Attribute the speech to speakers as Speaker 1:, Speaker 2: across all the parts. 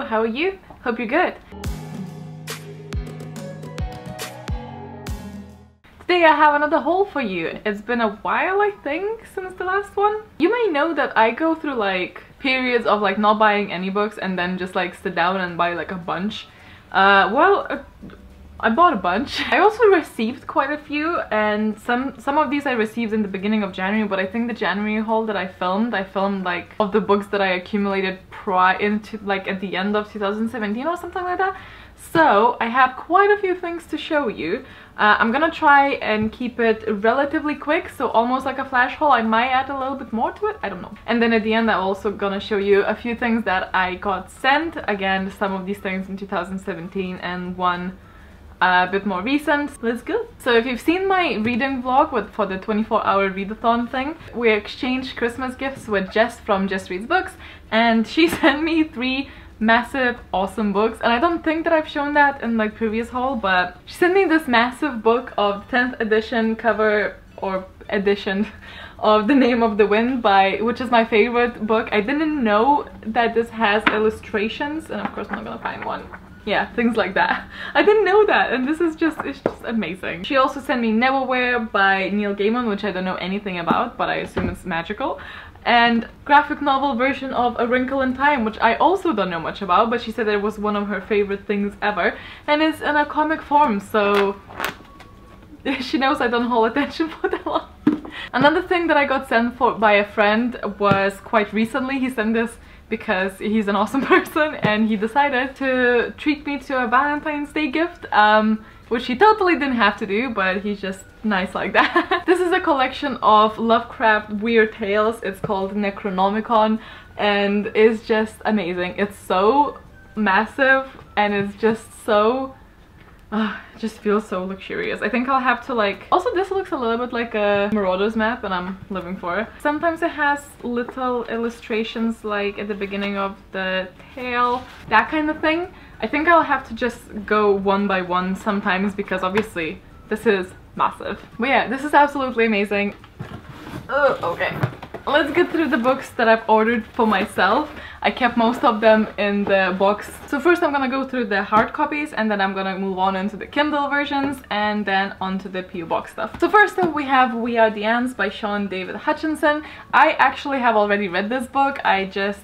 Speaker 1: how are you? Hope you're good. Today I have another haul for you. It's been a while, I think, since the last one. You may know that I go through like periods of like not buying any books and then just like sit down and buy like a bunch. I bought a bunch. I also received quite a few, and some of these I received in the beginning of January, but I think the January haul that I filmed like of the books that I accumulated into like at the end of 2017 or something like that. So I have quite a few things to show you. I'm gonna try and keep it relatively quick, so almost like a flash haul. I might add a little bit more to it, I don't know. And then at the end I'm also gonna show you a few things that I got sent. Again, some of these things in 2017 and one a bit more recent. Let's go. So if you've seen my reading vlog for the 24-hour readathon thing, we exchanged Christmas gifts with Jess from Jess Reads Books, and she sent me 3 massive awesome books, and I don't think that I've shown that in like previous haul, but she sent me this massive book of 10th edition cover or edition of The Name of the Wind, which is my favorite book. I didn't know that this has illustrations, and of course I'm not gonna find one. Yeah, things like that. I didn't know that, and this is just, it's just amazing. She also sent me Neverwhere by Neil Gaiman, which I don't know anything about, but I assume it's magical. And graphic novel version of A Wrinkle in Time, which I also don't know much about, but she said it was one of her favorite things ever, and it's in a comic form, so she knows I don't hold attention for that long. Another thing that I got sent by a friend was quite recently. He sent this because he's an awesome person, and he decided to treat me to a Valentine's Day gift, which he totally didn't have to do, but he's just nice like that. This is a collection of Lovecraft weird tales. It's called Necronomicon, and it's just amazing. It's so massive, and it's just so it just feels so luxurious. I think I'll have to like... Also, this looks a little bit like a Marauder's map, and I'm living for it. Sometimes it has little illustrations like at the beginning of the tale, that kind of thing. I think I'll have to just go one by one sometimes, because obviously this is massive. But yeah, this is absolutely amazing. Oh, okay. Let's get through the books that I've ordered for myself. I kept most of them in the box. So first I'm gonna go through the hard copies, and then I'm gonna move on into the Kindle versions, and then onto the PO Box stuff. So first up we have We Are the Ants by Sean David Hutchinson. I actually have already read this book. I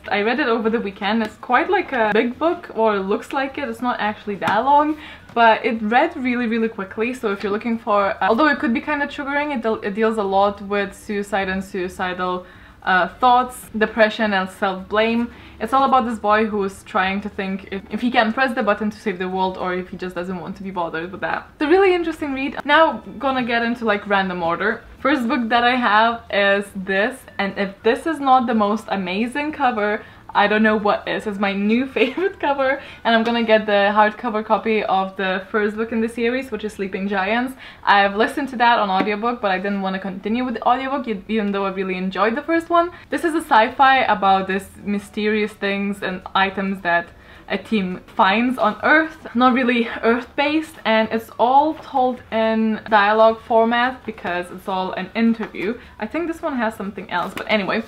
Speaker 1: read it over the weekend. It's quite like a big book, or looks like it. It's not actually that long, but it read really quickly. So if you're looking for, although it could be kind of triggering, it deals a lot with suicide and suicidal thoughts, depression and self-blame. It's all about this boy who is trying to think if he can press the button to save the world, or if he just doesn't want to be bothered with that. It's a really interesting read. Now gonna get into like random order. First book that I have is this, and if this is not the most amazing cover, I don't know what is. It's my new favorite cover, and I'm gonna get the hardcover copy of the first book in the series, which is Sleeping Giants. I've listened to that on audiobook, but I didn't want to continue with the audiobook, even though I really enjoyed the first one. This is a sci-fi about this mysterious things and items that a team finds on Earth. Not really Earth-based, and it's all told in dialogue format because it's all an interview. I think this one has something else, but anyway.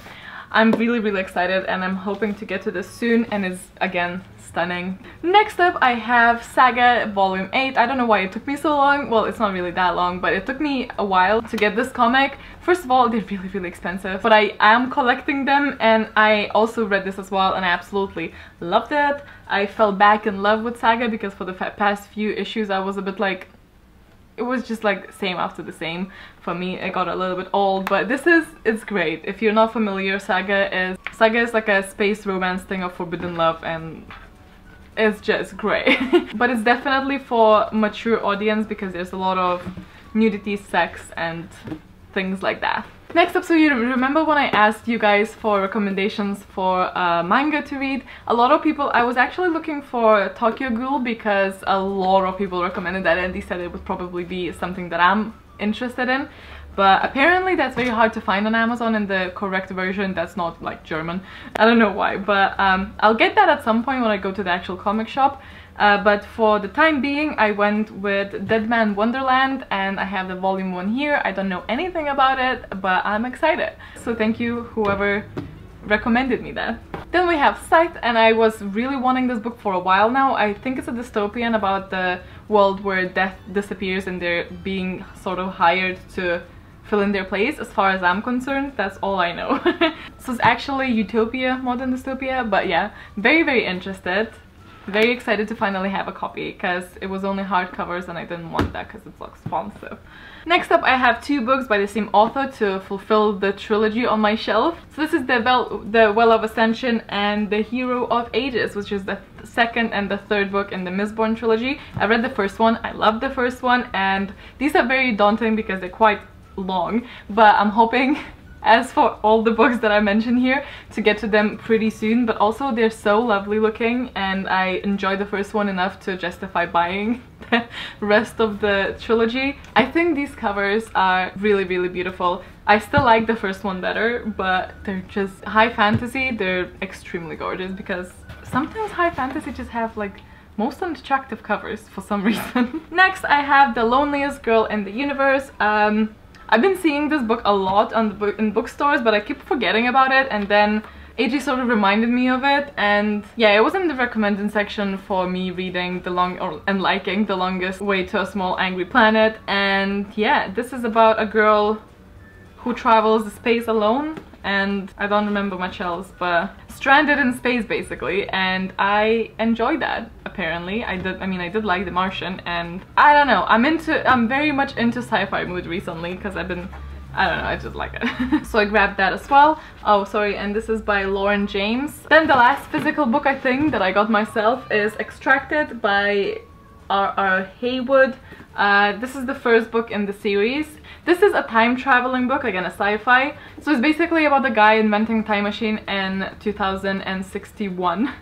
Speaker 1: I'm really excited, and I'm hoping to get to this soon, and it's again stunning. Next up I have Saga Volume 8. I don't know why it took me so long. Well, it's not really that long, but it took me a while to get this comic. First of all, they're really expensive, but I am collecting them, and I also read this as well, and I absolutely loved it. I fell back in love with Saga because for the past few issues I was a bit like, it was just like same after the same. For me, it got a little bit old, but it's great. If you're not familiar, Saga is like a space romance thing of forbidden love, and it's just great. But it's definitely for mature audience because there's a lot of nudity, sex, and things like that. Next up, so you remember when I asked you guys for recommendations for manga to read? A lot of people, I was actually looking for Tokyo Ghoul because a lot of people recommended that, and they said it would probably be something that I'm interested in. But apparently that's very hard to find on Amazon in the correct version that's not like German. I don't know why, but I'll get that at some point when I go to the actual comic shop. But for the time being, I went with Dead Man Wonderland, and I have the volume 1 here. I don't know anything about it, but I'm excited. So thank you, whoever recommended me that. Then we have Scythe, and I was really wanting this book for a while now. I think it's a dystopian about the world where death disappears and they're being sort of hired to fill in their place. As far as I'm concerned, that's all I know. So it's actually utopia, modern dystopia, but yeah, very interested. Very excited to finally have a copy, because it was only hardcovers and I didn't want that because it looks expensive. Next up, I have 2 books by the same author to fulfill the trilogy on my shelf. So this is the Well of Ascension and The Hero of Ages, which is the second and the third book in the Mistborn trilogy. I read the first one, I loved the first one, and these are very daunting because they're quite long, but I'm hoping, as for all the books that I mentioned here, to get to them pretty soon. But also they're so lovely looking and I enjoyed the first one enough to justify buying the rest of the trilogy. I think these covers are really beautiful. I still like the first one better, but they're just high fantasy. They're extremely gorgeous because sometimes high fantasy just have like most unattractive covers for some reason. Next, I have The Loneliest Girl in the Universe. I've been seeing this book a lot in bookstores, but I keep forgetting about it, and then AJ sort of reminded me of it, and yeah, it was in the recommended section for me reading and liking The Longest Way to a Small Angry Planet. And yeah, this is about a girl who travels the space alone, and I don't remember much else, but stranded in space basically, and I enjoyed that. Apparently I did like The Martian, and I don't know, I'm very much into sci-fi mood recently because I don't know, I just like it. So I grabbed that as well. Oh, sorry, and this is by Lauren James. Then the last physical book I think that I got myself is Extracted by R.R. Haywood. This is the first book in the series. This is a time traveling book, again a sci-fi. So it's basically about the guy inventing a time machine in 2061.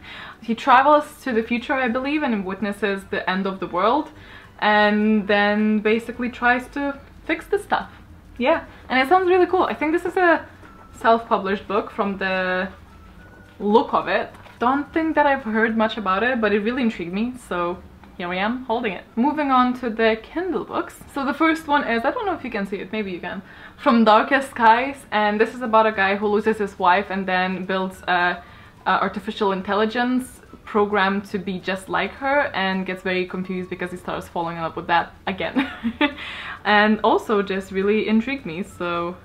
Speaker 1: He travels to the future, I believe, and witnesses the end of the world, and then basically tries to fix the stuff. Yeah, and it sounds really cool. I think this is a self-published book from the look of it. Don't think that I've heard much about it, but it really intrigued me, so here I am holding it. Moving on to the Kindle books. So the first one is, I don't know if you can see it, maybe you can, From Darkest Skies, and this is about a guy who loses his wife and then builds a artificial intelligence program to be just like her, and gets very confused because he starts falling in love with that again. And also just really intrigued me, so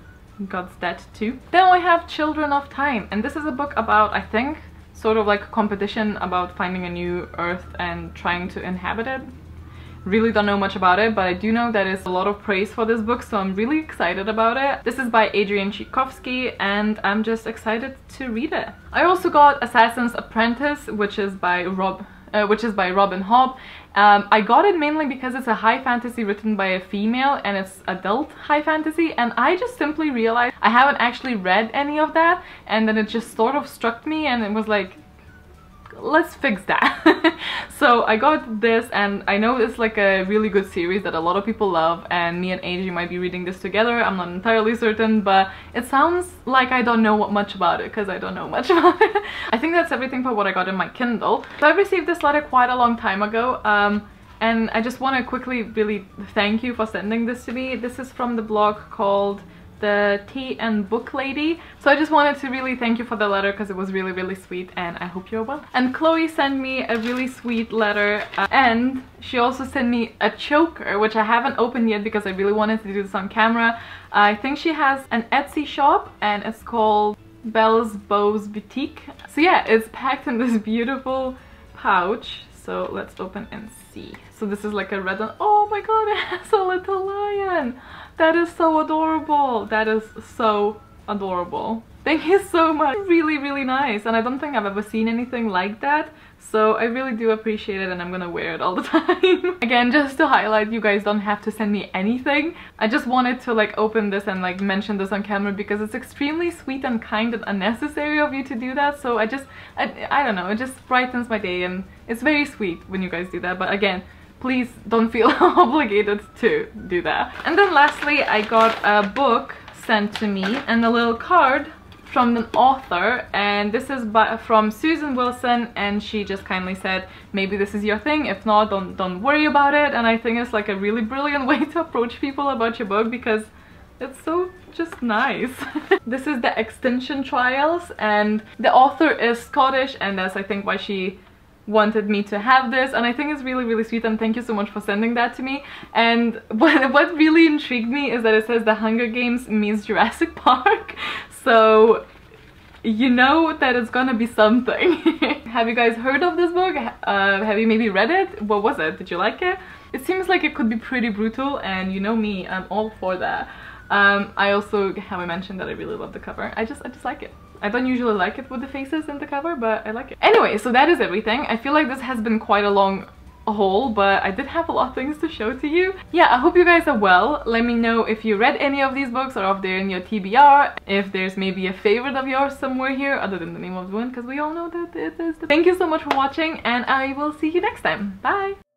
Speaker 1: got that too. Then we have Children of Time, and this is a book about, I think, sort of like a competition about finding a new Earth and trying to inhabit it. Really don't know much about it, but I do know that it's a lot of praise for this book, so I'm really excited about it. This is by Adrian Tchaikovsky, and I'm just excited to read it. I also got Assassin's Apprentice, which is by Robin Hobb. I got it mainly because it's a high fantasy written by a female, and it's adult high fantasy, and I just simply realized I haven't actually read any of that, and then it just sort of struck me, and it was like, let's fix that. So I got this, and I know it's like a really good series that a lot of people love, and me and AJ might be reading this together. I'm not entirely certain, but it sounds like I don't know much about it, because I don't know much about it. I think that's everything for what I got in my Kindle. So I received this letter quite a long time ago, and I just want to quickly really thank you for sending this to me. This is from the blog called The Tea and Book Lady. So I just wanted to really thank you for the letter because it was really sweet, and I hope you're well. And Chloe sent me a really sweet letter, and she also sent me a choker, which I haven't opened yet because I really wanted to do this on camera. I think she has an Etsy shop, and it's called Belle's Bows Boutique. So yeah, it's packed in this beautiful pouch. So let's open and see. So this is like a red one. Oh my god, it has a little lion! That is so adorable. That is so adorable. Thank you so much. Really nice, and I don't think I've ever seen anything like that, so I really do appreciate it, and I'm gonna wear it all the time. Again, just to highlight, you guys don't have to send me anything. I just wanted to like open this and like mention this on camera because it's extremely sweet and kind and unnecessary of you to do that. So I don't know, it just brightens my day, and it's very sweet when you guys do that. But again, please don't feel obligated to do that. And then lastly, I got a book sent to me and a little card from an author, and this is from Susan Wilson, and she just kindly said, maybe this is your thing, if not, don't worry about it. And I think it's like a really brilliant way to approach people about your book because it's so just nice. This is the Extinction Trials, and the author is Scottish, and that's I think why she wanted me to have this, and I think it's really, really sweet, and thank you so much for sending that to me. And what really intrigued me is that it says The Hunger Games meets Jurassic Park, so you know that it's gonna be something. Have you guys heard of this book? Have you maybe read it? What was it? Did you like it? It seems like it could be pretty brutal, and you know me, I'm all for that. I also haven't mentioned that I really love the cover. I just like it. I don't usually like it with the faces in the cover, but I like it. Anyway, so that is everything. I feel like this has been quite a long haul, but I did have a lot of things to show to you. Yeah, I hope you guys are well. Let me know if you read any of these books, or if they're in your TBR, if there's maybe a favorite of yours somewhere here other than the name of the one, because we all know that it is. Thank you so much for watching, and I will see you next time. Bye!